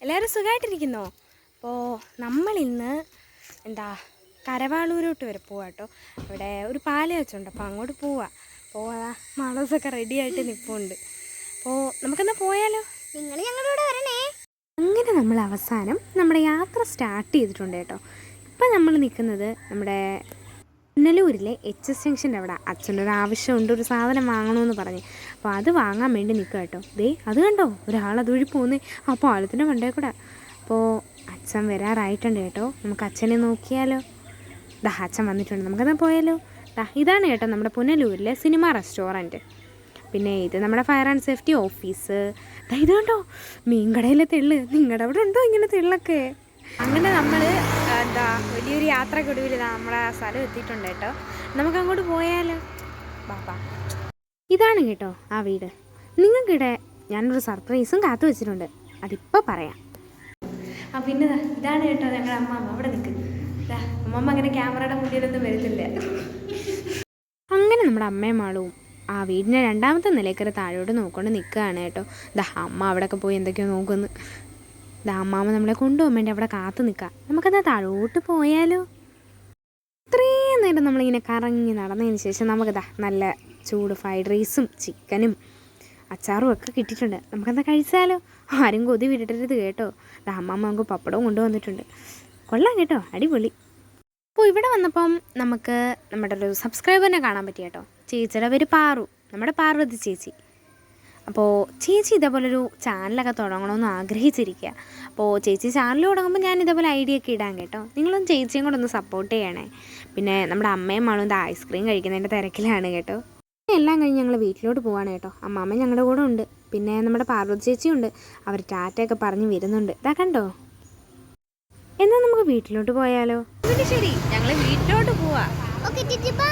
എല്ലാവരും സുഖമായിട്ടിരിക്കുന്നോ? അപ്പോൾ നമ്മളിന്ന് കരവാളൂരോട്ട് വരെ പോവാം കേട്ടോ. ഇവിടെ ഒരു പാല വെച്ചുണ്ട്, അപ്പോൾ അങ്ങോട്ട് പോവാ മാളൂസൊക്കെ റെഡി ആയിട്ട് നിൽപ്പുണ്ട്. അപ്പോൾ നമുക്കെന്നാ പോയാലോ? നിങ്ങൾ ഞങ്ങളുടെ കൂടെ വരണേ. അങ്ങനെ നമ്മൾ അവസാനം നമ്മുടെ യാത്ര സ്റ്റാർട്ട് ചെയ്തിട്ടുണ്ട് കേട്ടോ. ഇപ്പം നമ്മൾ നിൽക്കുന്നത് നമ്മുടെ പുനലൂരിലെ HS ജംഗ്ഷൻ്റെ അവിടെ. അച്ഛനൊരു ആവശ്യമുണ്ട്, ഒരു സാധനം വാങ്ങണമെന്ന് പറഞ്ഞ്, അപ്പോൾ അത് വാങ്ങാൻ വേണ്ടി നിൽക്കുക കേട്ടോ. അത് കണ്ടോ, ഒരാളതുവഴി പോകുന്നേ, ആ പാലത്തിൻ്റെ മണ്ടേ കൂടെ. അപ്പോൾ അച്ഛൻ വരാറായിട്ടുണ്ട് കേട്ടോ. നമുക്ക് അച്ഛനെ നോക്കിയാലോ? അച്ഛൻ വന്നിട്ടുണ്ട്, നമുക്കെന്നാൽ പോയാലോ? ഇതാണ് കേട്ടോ നമ്മുടെ പുനലൂരിലെ സിനിമ റെസ്റ്റോറൻറ്റ്. പിന്നെ ഇത് നമ്മുടെ ഫയർ ആൻഡ് സേഫ്റ്റി ഓഫീസ്. ഇത് കണ്ടോ, മീൻകടയിലെ തെള്ള്. നിങ്ങളുടെ അവിടെ ഉണ്ടോ ഇങ്ങനെ തെള്ളൊക്കെ? അങ്ങനെ നമ്മൾ വലിയൊരു യാത്രക്കൊടുവിൽ നമ്മുടെ സ്ഥലം എത്തിയിട്ടുണ്ട് കേട്ടോ. നമുക്ക് അങ്ങോട്ട് പോയാലോ? ബാബാ, ഇതാണ് കേട്ടോ ആ വീട്. നിങ്ങൾക്കിടെ ഞാനൊരു സർപ്രൈസും കാത്തു വെച്ചിട്ടുണ്ട്, അതിപ്പോൾ പറയാം. പിന്നെ ഇതാണ് കേട്ടോ ഞങ്ങളുടെ അമ്മമ്മ. അവിടെ നിൽക്ക്. അമ്മമ്മ അങ്ങനെ ക്യാമറയുടെ മുന്നിലൊന്നും വരുന്നില്ല. അങ്ങനെ നമ്മുടെ അമ്മയും ആളും ആ വീടിൻ്റെ 2ാമത്തെ നിലയ്ക്കര താഴോട്ട് നോക്കൊണ്ട് നിൽക്കുകയാണ് കേട്ടോ. അമ്മ അവിടെയൊക്കെ പോയി എന്തൊക്കെയോ നോക്കുന്നു. അമ്മാമ്മ നമ്മളെ കൊണ്ടുപോകാൻ വേണ്ടി അവിടെ കാത്തു നിൽക്കാം. നമുക്കെന്നാൽ താഴോട്ട് പോയാലോ? ഇത്രയും നേരം നമ്മളിങ്ങനെ കറങ്ങി നടന്നതിന് ശേഷം നമുക്ക് നല്ല ചൂട് ഫ്രൈഡ് റൈസും ചിക്കനും അച്ചാറും ഒക്കെ കിട്ടിയിട്ടുണ്ട്. നമുക്കെന്താ കഴിച്ചാലോ? ആരും കൊതി വിടരുത് കേട്ടോ. അമ്മാമ്മ നമുക്ക് പപ്പടവും കൊണ്ടുവന്നിട്ടുണ്ട്. കൊള്ളാം കേട്ടോ, അടിപൊളി. അപ്പോൾ ഇവിടെ വന്നപ്പം നമുക്ക് നമ്മുടെ ഒരു സബ്സ്ക്രൈബറിനെ കാണാൻ പറ്റി കേട്ടോ. ചേച്ചിയുടെ പേര് പാറു, നമ്മുടെ പാർവതി ചേച്ചി. അപ്പോൾ ചേച്ചി ഇതേപോലൊരു ചാനലൊക്കെ തുടങ്ങണമെന്ന് ആഗ്രഹിച്ചിരിക്കുക. അപ്പോൾ ചേച്ചി ചാനൽ തുടങ്ങുമ്പോൾ ഞാൻ ഇതേപോലെ ഐഡിയ ഒക്കെ ഇടാൻ കേട്ടോ. നിങ്ങളും ചേച്ചിയും കൂടെ ഒന്ന് സപ്പോർട്ട് ചെയ്യണേ. പിന്നെ നമ്മുടെ അമ്മയും മകളും ഐസ്ക്രീം കഴിക്കുന്നതിൻ്റെ തിരക്കിലാണ് കേട്ടോ. എല്ലാം കഴിഞ്ഞ് ഞങ്ങൾ വീട്ടിലോട്ട് പോവാണ് കേട്ടോ. അമ്മാമ്മ ഞങ്ങളുടെ കൂടെ ഉണ്ട്, പിന്നെ നമ്മുടെ പാർവതി ചേച്ചിയുണ്ട്. അവർ ടാറ്റയൊക്കെ പറഞ്ഞ് വരുന്നുണ്ട്. കണ്ടോ? എന്നാൽ നമുക്ക് വീട്ടിലോട്ട് പോയാലോ? ശരി, ഞങ്ങൾ വീട്ടിലോട്ട് പോവാം. Okay, by.